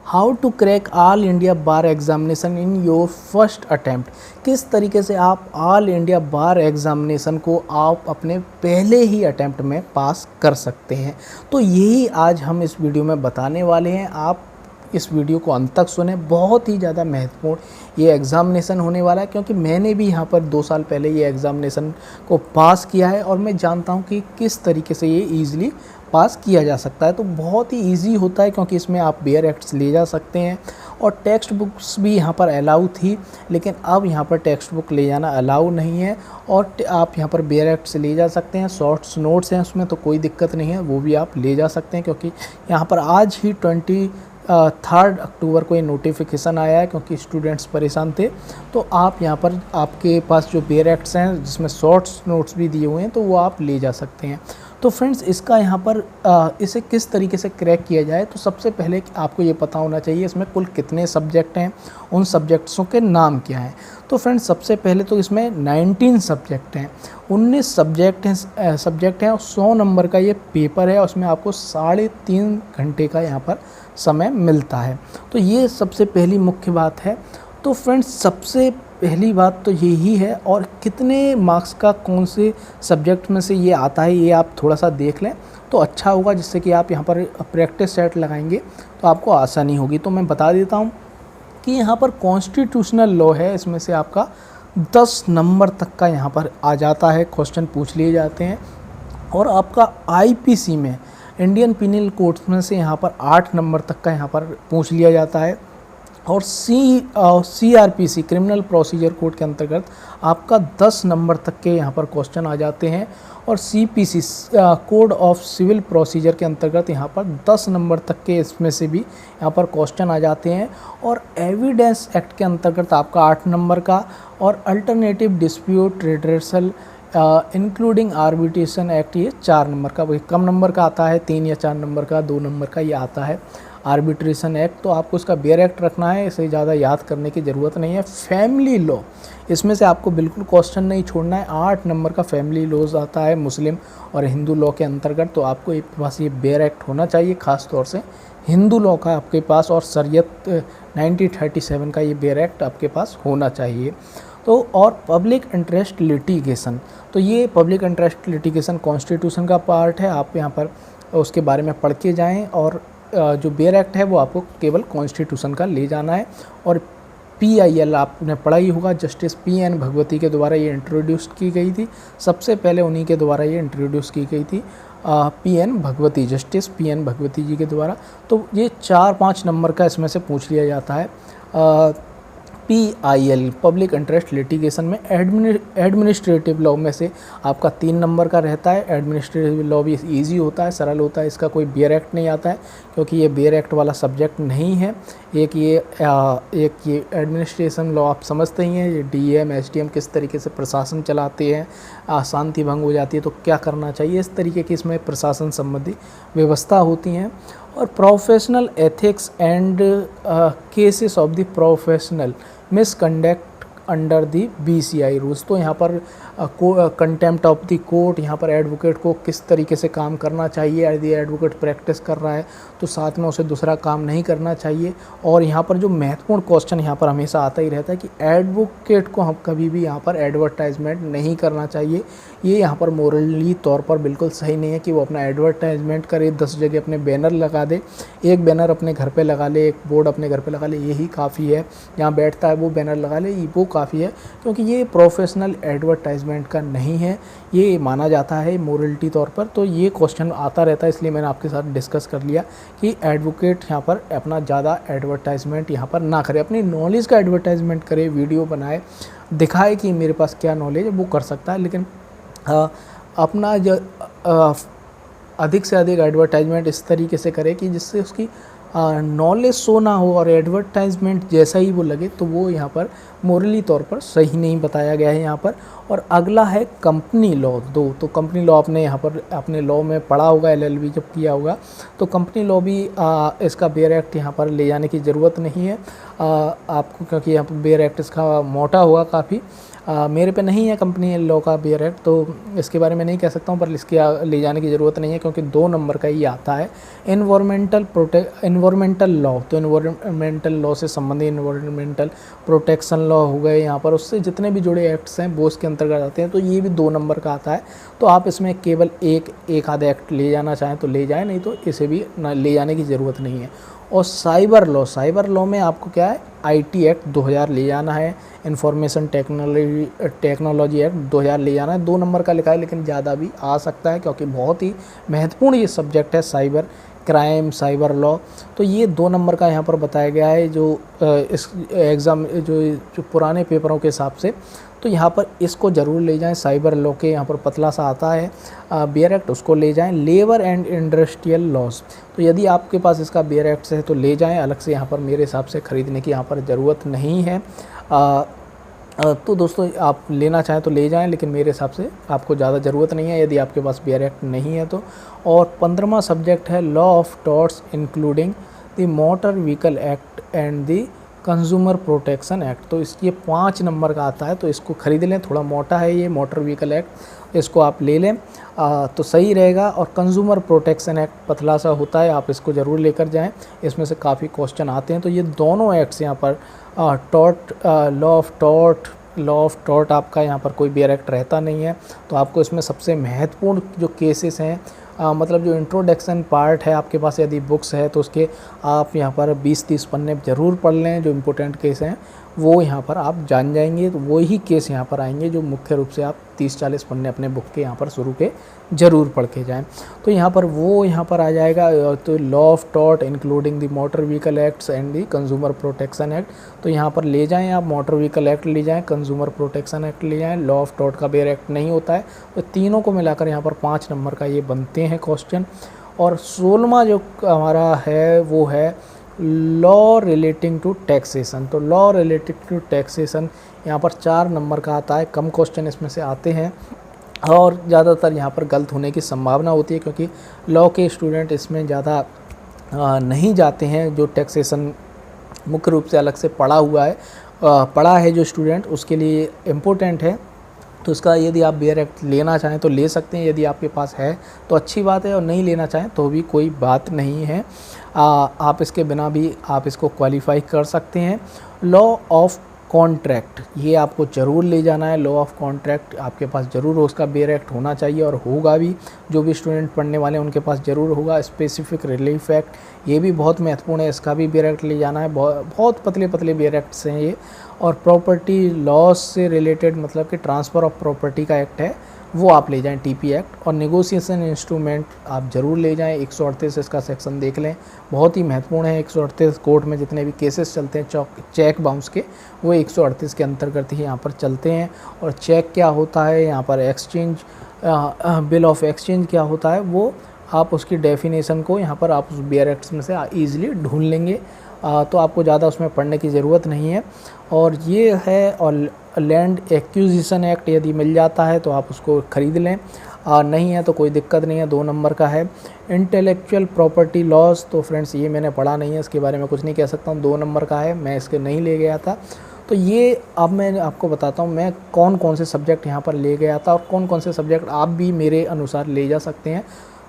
How to crack all India bar examination in your first attempt. किस तरीके से आप ऑल इंडिया बार एग्जामिनेशन को आप अपने पहले ही अटैम्प्ट में पास कर सकते हैं। तो यही आज हम इस वीडियो में बताने वाले हैं। आप इस वीडियो को अंत तक सुने, बहुत ही ज़्यादा महत्वपूर्ण ये एग्ज़ामिनेशन होने वाला है, क्योंकि मैंने भी यहाँ पर 2 साल पहले ये एग्ज़ामिनेशन को पास किया है और मैं जानता हूँ कि किस तरीके से ये ईज़िली पास किया जा सकता है। तो बहुत ही इजी होता है, क्योंकि इसमें आप बेयर एक्ट्स ले जा सकते हैं और टेक्स्ट बुक्स भी यहाँ पर अलाउ थी, लेकिन अब यहाँ पर टेक्स्ट बुक ले जाना अलाउ नहीं है और आप यहाँ पर बेयर एक्ट्स ले जा सकते हैं। शॉर्ट्स नोट्स हैं उसमें, तो कोई दिक्कत नहीं है, वो भी आप ले जा सकते हैं, क्योंकि यहाँ पर आज ही 3 अक्टूबर को ये नोटिफिकेशन आया है, क्योंकि स्टूडेंट्स परेशान थे। तो आप यहाँ पर आपके पास जो बेयर एक्ट्स हैं जिसमें शॉर्ट्स नोट्स भी दिए हुए हैं, तो वो आप ले जा सकते हैं। तो फ्रेंड्स, इसका यहाँ पर इसे किस तरीके से क्रैक किया जाए, तो सबसे पहले आपको ये पता होना चाहिए इसमें कुल कितने सब्जेक्ट हैं, उन सब्जेक्ट्सों के नाम क्या हैं। तो फ्रेंड्स, सबसे पहले तो इसमें 19 सब्जेक्ट हैं, 19 सब्जेक्ट हैं और 100 नंबर का ये पेपर है। उसमें आपको 3.5 घंटे का यहाँ पर समय मिलता है। तो ये सबसे पहली मुख्य बात है। तो फ्रेंड्स, सबसे पहली बात तो यही है, और कितने मार्क्स का कौन से सब्जेक्ट में से ये आता है ये आप थोड़ा सा देख लें तो अच्छा होगा, जिससे कि आप यहाँ पर प्रैक्टिस सेट लगाएंगे तो आपको आसानी होगी। तो मैं बता देता हूँ कि यहाँ पर कॉन्स्टिट्यूशनल लॉ है, इसमें से आपका 10 नंबर तक का यहाँ पर आ जाता है, क्वेश्चन पूछ लिए जाते हैं। और आपका आईपीसी में, इंडियन पिनल कोड में से यहाँ पर 8 नंबर तक का यहाँ पर पूछ लिया जाता है। और सीआरपीसी क्रिमिनल प्रोसीजर कोड के अंतर्गत आपका 10 नंबर तक के यहाँ पर क्वेश्चन आ जाते हैं। और CPC code of civil procedure के अंतर्गत यहाँ पर 10 नंबर तक के इसमें से भी यहाँ पर क्वेश्चन आ जाते हैं। और एविडेंस एक्ट के अंतर्गत आपका 8 नंबर का, और alternative dispute redressal including arbitration act ये 4 नंबर का, वही कम नंबर का आता है, 3 या 4 नंबर का, 2 नंबर का ये आता है आर्बिट्रेशन एक्ट। तो आपको इसका बेयर एक्ट रखना है, इसे ज़्यादा याद करने की ज़रूरत नहीं है। फैमिली लॉ, इसमें से आपको बिल्कुल क्वेश्चन नहीं छोड़ना है। 8 नंबर का फैमिली लॉज आता है मुस्लिम और हिंदू लॉ के अंतर्गत, तो आपको एक पास ये बेयर एक्ट होना चाहिए, ख़ास तौर से हिंदू लॉ का आपके पास, और शरीयत 1937 का ये बेयर एक्ट आपके पास होना चाहिए। तो और पब्लिक इंटरेस्ट लिटिगेशन, तो ये पब्लिक इंटरेस्ट लिटिगेशन कॉन्स्टिट्यूशन का पार्ट है, आप यहाँ पर उसके बारे में पढ़ के जाएँ। और जो बेयर एक्ट है वो आपको केवल कॉन्स्टिट्यूशन का ले जाना है। और PIL आपने पढ़ा ही होगा, जस्टिस PN भगवती के द्वारा ये इंट्रोड्यूस की गई थी, सबसे पहले उन्हीं के द्वारा ये इंट्रोड्यूस की गई थी, PN Bhagwati, justice PN Bhagwati ji के द्वारा। तो ये 4-5 नंबर का इसमें से पूछ लिया जाता है। PIL पब्लिक इंटरेस्ट लिटिगेशन में एडमिनिस्ट्रेटिव लॉ में से आपका 3 नंबर का रहता है। एडमिनिस्ट्रेटिव लॉ भी इजी होता है, सरल होता है, इसका कोई बेयर एक्ट नहीं आता है, क्योंकि ये बेयर एक्ट वाला सब्जेक्ट नहीं है। एक ये एडमिनिस्ट्रेशन लॉ आप समझते ही हैं, ये DM SDM किस तरीके से प्रशासन चलाते हैं, शांति भंग हो जाती है तो क्या करना चाहिए, इस तरीके की इसमें प्रशासन संबंधी व्यवस्था होती हैं। और professional ethics and cases of the professional misconduct under the BCI rules, तो यहाँ पर कंटेम्प्ट ऑफ द कोर्ट, यहाँ पर एडवोकेट को किस तरीके से काम करना चाहिए, यदि एडवोकेट प्रैक्टिस कर रहा है तो साथ में उसे दूसरा काम नहीं करना चाहिए। और यहाँ पर जो महत्वपूर्ण क्वेश्चन यहाँ पर हमेशा आता ही रहता है कि एडवोकेट को हम कभी भी यहाँ पर एडवर्टाइजमेंट नहीं करना चाहिए। ये यहाँ पर मोरली तौर पर बिल्कुल सही नहीं है कि वो अपना एडवर्टाइजमेंट करे, 10 जगह अपने बैनर लगा दे, एक बैनर अपने घर पे लगा ले, एक बोर्ड अपने घर पे लगा ले, यही काफ़ी है। जहाँ बैठता है वो बैनर लगा ले, वो काफ़ी है, क्योंकि ये प्रोफेशनल एडवर्टाइजमेंट का नहीं है, ये माना जाता है मोरलिटी तौर पर। तो ये क्वेश्चन आता रहता है, इसलिए मैंने आपके साथ डिस्कस कर लिया कि एडवोकेट यहाँ पर अपना ज़्यादा एडवर्टाइजमेंट यहाँ पर ना करे, अपनी नॉलेज का एडवर्टाइजमेंट करे, वीडियो बनाए, दिखाए कि मेरे पास क्या नॉलेज है, वो कर सकता है, लेकिन अपना जो अधिक से अधिक एडवर्टाइजमेंट इस तरीके से करे कि जिससे उसकी नॉलेज शो ना हो और एडवर्टाइजमेंट जैसा ही वो लगे, तो वो यहाँ पर मोरली तौर पर सही नहीं बताया गया है यहाँ पर। और अगला है कंपनी लॉ 2, तो कंपनी लॉ आपने यहाँ पर अपने लॉ में पढ़ा होगा, LLB जब किया होगा, तो कंपनी लॉ भी इसका बेयर एक्ट यहाँ पर ले जाने की ज़रूरत नहीं है आपको, क्योंकि यहाँ पर बेयर एक्ट इसका मोटा होगा काफ़ी। मेरे पे नहीं है कंपनी लॉ का बियर एक्ट, तो इसके बारे में नहीं कह सकता हूँ, पर इसके ले जाने की ज़रूरत नहीं है क्योंकि 2 नंबर का ही आता है। इन्वायरमेंटल लॉ, तो इन्वायरमेंटल लॉ से संबंधित इन्वायरमेंटल प्रोटेक्शन लॉ हो गए यहाँ पर, उससे जितने भी जुड़े एक्ट्स हैं वो इसके अंतर्गत आते हैं, तो ये भी 2 नंबर का आता है। तो आप इसमें केवल एक आधा एक्ट ले जाना चाहें तो ले जाएँ, नहीं तो इसे भी ले जाने की ज़रूरत नहीं है। और साइबर लॉ में आपको क्या है, आईटी एक्ट 2000 ले जाना है, इंफॉर्मेशन टेक्नोलॉजी एक्ट 2000 ले जाना है। 2 नंबर का लिखा है लेकिन ज़्यादा भी आ सकता है क्योंकि बहुत ही महत्वपूर्ण ये सब्जेक्ट है, साइबर क्राइम, साइबर लॉ। तो ये 2 नंबर का यहाँ पर बताया गया है जो इस एग्ज़ाम जो पुराने पेपरों के हिसाब से। तो यहाँ पर इसको ज़रूर ले जाएं। साइबर लॉ के यहाँ पर पतला सा आता है बियर एक्ट, उसको ले जाएं। लेबर एंड इंडस्ट्रियल लॉस, तो यदि आपके पास इसका बियर एक्ट है तो ले जाएं, अलग से यहाँ पर मेरे हिसाब से ख़रीदने की यहाँ पर ज़रूरत नहीं है। तो दोस्तों आप लेना चाहें तो ले जाएं, लेकिन मेरे हिसाब से आपको ज़्यादा ज़रूरत नहीं है यदि आपके पास बियर एक्ट नहीं है तो। और 15वां सब्जेक्ट है law of torts including the motor vehicle act and the consumer protection act. तो ये 5 नंबर का आता है, तो इसको ख़रीद लें। थोड़ा मोटा है ये मोटर व्हीकल एक्ट, इसको आप ले लें तो सही रहेगा। और कंज्यूमर प्रोटेक्शन एक्ट पतला सा होता है, आप इसको ज़रूर लेकर जाएं, इसमें से काफ़ी क्वेश्चन आते हैं। तो ये दोनों एक्ट्स यहाँ पर लॉ ऑफ टॉर्ट आपका यहाँ पर कोई बियर एक्ट रहता नहीं है, तो आपको इसमें सबसे महत्वपूर्ण जो केसेस हैं, मतलब जो इंट्रोडक्शन पार्ट है आपके पास यदि बुक्स है तो उसके आप यहाँ पर 20-30 पन्ने ज़रूर पढ़ लें। जो इम्पोर्टेंट केस हैं वो यहाँ पर आप जान जाएंगे, तो वही केस यहाँ पर आएंगे जो मुख्य रूप से आप 30-40 पन्ने अपने बुक के यहाँ पर शुरू के ज़रूर पढ़ के जाएँ। तो यहाँ पर वो यहाँ पर आ जाएगा, तो law of tort including the motor vehicle acts and the consumer protection act. तो यहाँ पर ले जाएँ आप, मोटर व्हीकल एक्ट ले जाएँ, कंज्यूमर प्रोटेक्शन एक्ट ले जाएँ, लॉ ऑफ टॉर्ट का बियर एक्ट नहीं होता है। तो तीनों को मिलाकर यहाँ पर 5 नंबर का ये बनते हैं क्वेश्चन। और 16वां जो हमारा है वो है लॉ रिलेटिंग टू टैक्सेशन। तो लॉ रिलेटिंग टू टैक्सेशन यहाँ पर 4 नंबर का आता है, कम क्वेश्चन इसमें से आते हैं और ज़्यादातर यहाँ पर गलत होने की संभावना होती है क्योंकि लॉ के स्टूडेंट इसमें ज़्यादा नहीं जाते हैं। जो टैक्सेशन मुख्य रूप से अलग से पढ़ा है जो स्टूडेंट, उसके लिए इम्पोर्टेंट है। तो इसका यदि आप बियर एक्ट लेना चाहें तो ले सकते हैं, यदि आपके पास है तो अच्छी बात है, और नहीं लेना चाहें तो भी कोई बात नहीं है। आप इसके बिना भी आप इसको क्वालिफाई कर सकते हैं। लॉ ऑफ कॉन्ट्रैक्ट, ये आपको ज़रूर ले जाना है। लॉ ऑफ कॉन्ट्रैक्ट आपके पास ज़रूर उसका बियर एक्ट होना चाहिए और होगा भी, जो भी स्टूडेंट पढ़ने वाले हैं उनके पास ज़रूर होगा। स्पेसिफिक रिलीफ एक्ट, ये भी बहुत महत्वपूर्ण है, इसका भी बियर एक्ट ले जाना है। बहुत पतले पतले बियर एक्ट्स हैं ये। और प्रॉपर्टी लॉस से रिलेटेड, मतलब कि ट्रांसफ़र ऑफ प्रॉपर्टी का एक्ट है, वो आप ले जाएं, टीपी एक्ट। और नेगोशिएशन इंस्ट्रूमेंट आप ज़रूर ले जाएं, 138 इसका सेक्शन देख लें, बहुत ही महत्वपूर्ण है। 138 कोर्ट में जितने भी केसेस चलते हैं चेक बाउंस के, वो 138 के अंतर्गत ही यहाँ पर चलते हैं। और चेक क्या होता है, यहाँ पर एक्सचेंज, बिल ऑफ एक्सचेंज क्या होता है, वो आप उसकी डेफिनेशन को यहाँ पर आप उस बियर एक्ट्स में से ईज़िली ढूंढ लेंगे। तो आपको ज़्यादा उसमें पढ़ने की ज़रूरत नहीं है। और ये है, और लैंड एक्विजिशन एक्ट यदि मिल जाता है तो आप उसको ख़रीद लें, नहीं है तो कोई दिक्कत नहीं है, 2 नंबर का है। इंटेलेक्चुअल प्रॉपर्टी लॉस, तो फ्रेंड्स ये मैंने पढ़ा नहीं है, इसके बारे में कुछ नहीं कह सकता हूँ, 2 नंबर का है, मैं इसके नहीं ले गया था। तो ये अब मैं आपको बताता हूँ मैं कौन कौन से सब्जेक्ट यहाँ पर ले गया था और कौन कौन से सब्जेक्ट आप भी मेरे अनुसार ले जा सकते हैं।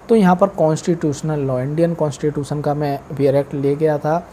तो यहाँ पर कॉन्स्टिट्यूशनल लॉ, इंडियन कॉन्स्टिट्यूशन का मैं बियर एक्ट ले गया था,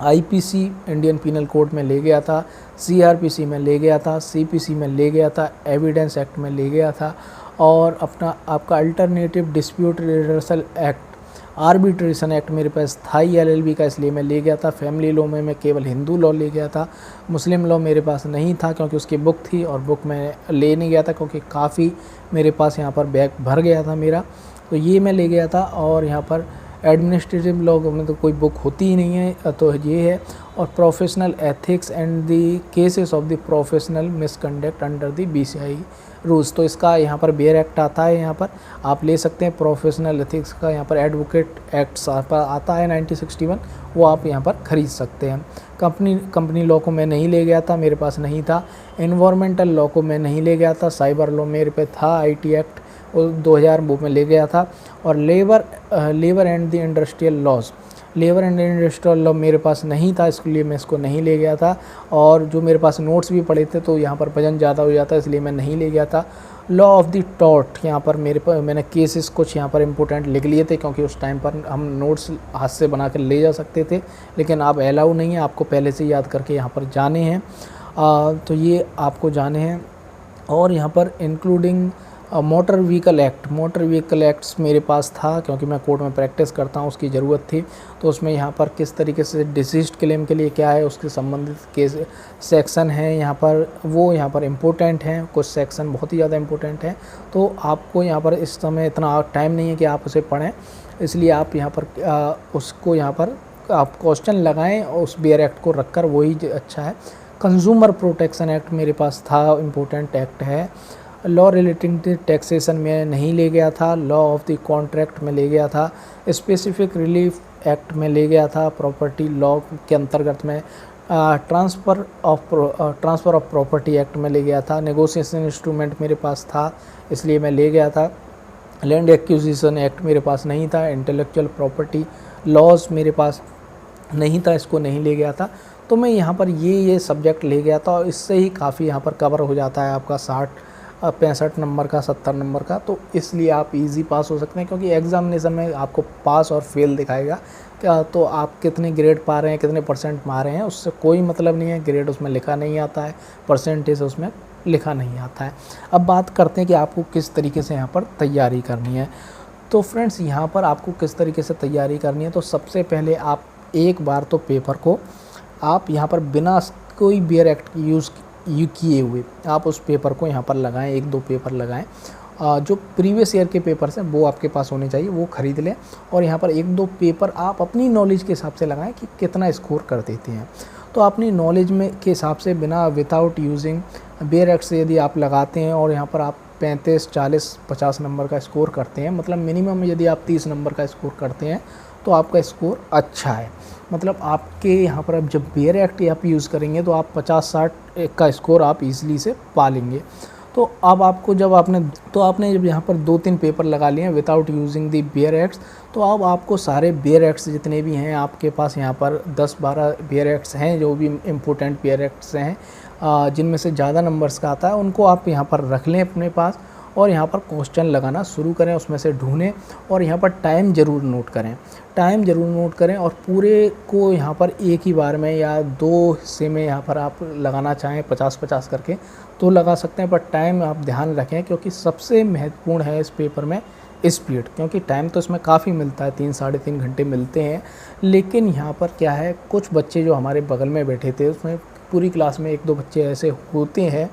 आईपीसी इंडियन पीनल कोड में ले गया था, सीआरपीसी में ले गया था, सीपीसी में ले गया था, एविडेंस एक्ट में ले गया था, और आपका alternative dispute reversal act, arbitration act मेरे पास था ही एलएलबी का, इसलिए मैं ले गया था। फैमिली लॉ में मैं केवल हिंदू लॉ ले गया था, मुस्लिम लॉ मेरे पास नहीं था क्योंकि उसकी बुक थी, और बुक मैं ले नहीं गया था क्योंकि काफ़ी मेरे पास यहाँ पर बैग भर गया था मेरा, तो ये मैं ले गया था। और यहाँ पर एडमिनिस्ट्रेटिव लॉ में तो कोई बुक होती ही नहीं है, तो ये है। और professional ethics and the cases of the professional misconduct under the BCI rules, तो इसका यहाँ पर बियर एक्ट आता है, यहाँ पर आप ले सकते हैं। प्रोफेशनल एथिक्स का यहाँ पर एडवोकेट एक्ट आता है 1961, वो आप यहाँ पर ख़रीद सकते हैं। कंपनी लॉ को मैं नहीं ले गया था, मेरे पास नहीं था। एनवायरमेंटल लॉ को मैं नहीं ले गया था। साइबर लॉ मेरे पे था, आईटी एक्ट 2000 वो में ले गया था। और labour and the industrial laws, labour and industrial law मेरे पास नहीं था, इसलिए मैं इसको नहीं ले गया था। और जो मेरे पास नोट्स भी पड़े थे तो यहाँ पर वजन ज़्यादा हो जाता, इसलिए मैं नहीं ले गया था। लॉ ऑफ द टॉर्ट, यहाँ पर मैंने केसेस कुछ यहाँ पर इंपॉर्टेंट लिख लिए थे, क्योंकि उस टाइम पर हम नोट्स हाथ से बना कर ले जा सकते थे, लेकिन अब अलाउ नहीं है, आपको पहले से याद करके यहाँ पर जाने हैं। तो ये आपको जाने हैं। और यहाँ पर इंक्लूडिंग मोटर व्हीकल एक्ट्स मेरे पास था, क्योंकि मैं कोर्ट में प्रैक्टिस करता हूँ, उसकी ज़रूरत थी। तो उसमें यहाँ पर किस तरीके से डिसीज्ड क्लेम के लिए क्या है, उसके संबंधित केस सेक्शन हैं यहाँ पर, वो यहाँ पर इम्पोर्टेंट हैं, कुछ सेक्शन बहुत ही ज़्यादा इम्पोर्टेंट हैं। तो आपको यहाँ पर इस समय इतना टाइम नहीं है कि आप उसे पढ़ें, इसलिए आप यहाँ पर उसको यहाँ पर आप क्वेश्चन लगाएं और उस बेयर एक्ट को रखकर, वही अच्छा है। कंज्यूमर प्रोटेक्शन एक्ट मेरे पास था, इम्पोर्टेंट एक्ट है। लॉ रिलेटिंग टू टैक्सेशन में नहीं ले गया था, लॉ ऑफ द कॉन्ट्रैक्ट में ले गया था, स्पेसिफिक रिलीफ एक्ट में ले गया था, प्रॉपर्टी लॉ के अंतर्गत में ट्रांसफ़र ऑफ प्रॉपर्टी एक्ट में ले गया था, नेगोशिएशन इंस्ट्रूमेंट मेरे पास था, इसलिए मैं ले गया था। लैंड एक्विजिशन एक्ट मेरे पास नहीं था, इंटेलेक्चुअल प्रॉपर्टी लॉज मेरे पास नहीं था, इसको नहीं ले गया था। तो मैं यहाँ पर ये सब्जेक्ट ले गया था, और इससे ही काफ़ी यहाँ पर कवर हो जाता है आपका 65 नंबर का, 70 नंबर का। तो इसलिए आप इजी पास हो सकते हैं, क्योंकि एग्जामिनेशन में आपको पास और फेल दिखाएगा क्या, तो आप कितने ग्रेड पा रहे हैं, कितने परसेंट पा रहे हैं, उससे कोई मतलब नहीं है। ग्रेड उसमें लिखा नहीं आता है, परसेंटेज उसमें लिखा नहीं आता है। अब बात करते हैं कि आपको किस तरीके से यहाँ पर तैयारी करनी है। तो फ्रेंड्स, यहाँ पर आपको किस तरीके से तैयारी करनी है, तो सबसे पहले आप एक बार तो पेपर को आप यहाँ पर बिना कोई बेयर एक्ट यूज़ किए हुए आप उस पेपर को यहाँ पर लगाएं, 1-2 पेपर लगाएं। जो प्रीवियस ईयर के पेपर्स हैं वो आपके पास होने चाहिए, वो ख़रीद लें। और यहाँ पर 1-2 पेपर आप अपनी नॉलेज के हिसाब से लगाएं कि कितना स्कोर कर देते हैं। तो अपनी नॉलेज में के हिसाब से, बिना विदाउट यूजिंग बेयर एक्ट से यदि आप लगाते हैं और यहाँ पर आप 35, 40, 50 नंबर का स्कोर करते हैं, मतलब मिनिमम यदि आप 30 नंबर का स्कोर करते हैं तो आपका स्कोर अच्छा है। मतलब आपके यहाँ पर अब जब बेयर एक्ट आप यूज़ करेंगे तो आप 50-60 का स्कोर आप इजीली से पा लेंगे। तो अब आपको जब आपने जब यहाँ पर 2-3 पेपर लगा लिए हैं without using the bear acts, तो अब आपको सारे बेयर एक्ट्स जितने भी हैं आपके पास, यहाँ पर 10-12 बेयर एक्ट्स हैं जो भी इम्पोर्टेंट बेयर एक्ट्स हैं, जिनमें से ज़्यादा नंबर्स का आता है, उनको आप यहाँ पर रख लें अपने पास और यहाँ पर क्वेश्चन लगाना शुरू करें, उसमें से ढूंढें। और यहाँ पर टाइम ज़रूर नोट करें, और पूरे को यहाँ पर एक ही बार में या 2 हिस्से में यहाँ पर आप लगाना चाहें 50-50 करके तो लगा सकते हैं, पर टाइम आप ध्यान रखें, क्योंकि सबसे महत्वपूर्ण है इस पेपर में स्पीड। क्योंकि टाइम तो इसमें काफ़ी मिलता है, 3-3.5 घंटे मिलते हैं, लेकिन यहाँ पर क्या है, कुछ बच्चे जो हमारे बगल में बैठे थे उसमें पूरी क्लास में 1-2 बच्चे ऐसे होते हैं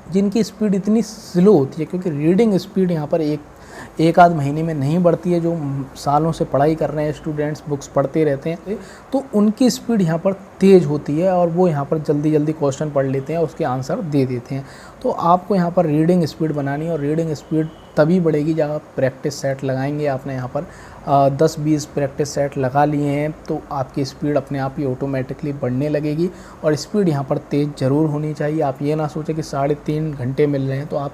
जिनकी स्पीड इतनी स्लो होती है, क्योंकि रीडिंग स्पीड यहाँ पर एक आध महीने में नहीं बढ़ती है। जो सालों से पढ़ाई कर रहे हैं स्टूडेंट्स, बुक्स पढ़ते रहते हैं, तो उनकी स्पीड यहाँ पर तेज़ होती है और वो यहाँ पर जल्दी जल्दी क्वेश्चन पढ़ लेते हैं, उसके आंसर दे देते हैं। तो आपको यहाँ पर रीडिंग स्पीड बनानी है, और रीडिंग स्पीड तभी बढ़ेगी जब आप प्रैक्टिस सेट लगाएंगे। आपने यहाँ पर 10-20 प्रैक्टिस सेट लगा लिए हैं तो आपकी स्पीड अपने आप ही ऑटोमेटिकली बढ़ने लगेगी। और स्पीड यहाँ पर तेज़ ज़रूर होनी चाहिए। आप ये ना सोचें कि 3.5 घंटे मिल रहे हैं तो आप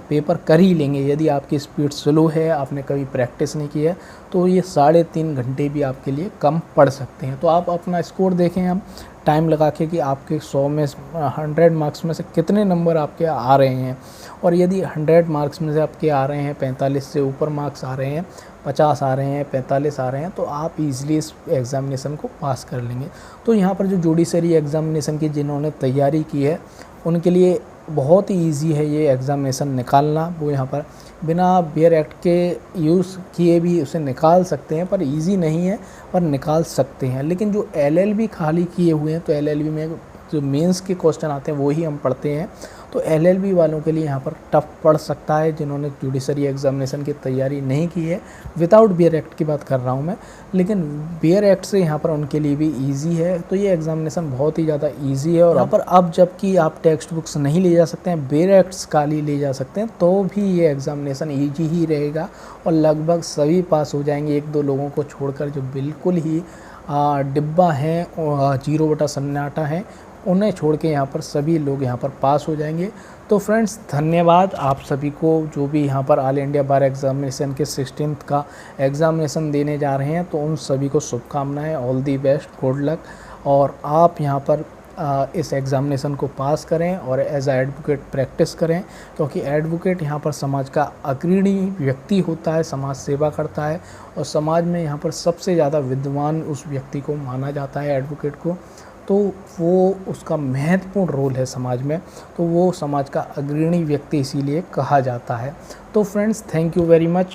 पेपर कर ही लेंगे। यदि आपकी स्पीड स्लो है, आपने कभी प्रैक्टिस नहीं की है, तो ये 3.5 घंटे भी आपके लिए कम पड़ सकते हैं। तो आप अपना स्कोर देखें, आप टाइम लगा के कि आपके 100 मार्क्स में से कितने नंबर आपके आ रहे हैं। और यदि 100 मार्क्स में से आपके आ रहे हैं 45 से ऊपर मार्क्स आ रहे हैं, 50 आ रहे हैं, 45 आ रहे हैं, तो आप इजीली इस एग्ज़ामिनेशन को पास कर लेंगे। तो यहाँ पर जो जुडिशरी एग्ज़ामिनेशन की जिन्होंने तैयारी की है उनके लिए बहुत ही ईजी है ये एग्ज़ामिनेशन निकालना। वो यहाँ पर बिना बेयर एक्ट के यूज़ किए भी उसे निकाल सकते हैं, पर इजी नहीं है, पर निकाल सकते हैं। लेकिन जो एलएलबी खाली किए हुए हैं, तो एलएलबी में जो मेंस के क्वेश्चन आते हैं वो ही हम पढ़ते हैं, तो एलएलबी वालों के लिए यहाँ पर टफ पड़ सकता है जिन्होंने जुडिशरी एग्ज़ामिनेशन की तैयारी नहीं की है। विदाउट बेयर एक्ट की बात कर रहा हूँ मैं, लेकिन बेयर एक्ट से यहाँ पर उनके लिए भी ईजी है। तो ये एग्ज़ामिनेशन बहुत ही ज़्यादा ईजी है। और यहाँ पर अब जबकि आप टेक्स्ट बुक्स नहीं ले जा सकते हैं, बेयर एक्ट्स खाली ले जा सकते हैं, तो भी ये एग्ज़ामिनेशन ईजी ही रहेगा और लगभग सभी पास हो जाएंगे, 1-2 लोगों को छोड़कर जो बिल्कुल ही डिब्बा हैं और 0 बटा सन्नाटा हैं, उन्हें छोड़ के यहाँ पर सभी लोग यहाँ पर पास हो जाएंगे। तो फ्रेंड्स धन्यवाद आप सभी को जो भी यहाँ पर ऑल इंडिया बार एग्जामिनेशन के 16th का एग्ज़ामिनेशन देने जा रहे हैं, तो उन सभी को शुभकामनाएं, all the best, good luck. और आप यहाँ पर इस एग्ज़ामिनेशन को पास करें और एज ए एडवोकेट प्रैक्टिस करें, क्योंकि एडवोकेट यहाँ पर समाज का अग्रणी व्यक्ति होता है, समाज सेवा करता है और समाज में यहाँ पर सबसे ज़्यादा विद्वान उस व्यक्ति को माना जाता है, एडवोकेट को। तो वो उसका महत्वपूर्ण रोल है समाज में, तो वो समाज का अग्रणी व्यक्ति इसीलिए कहा जाता है। तो friends thank you very much.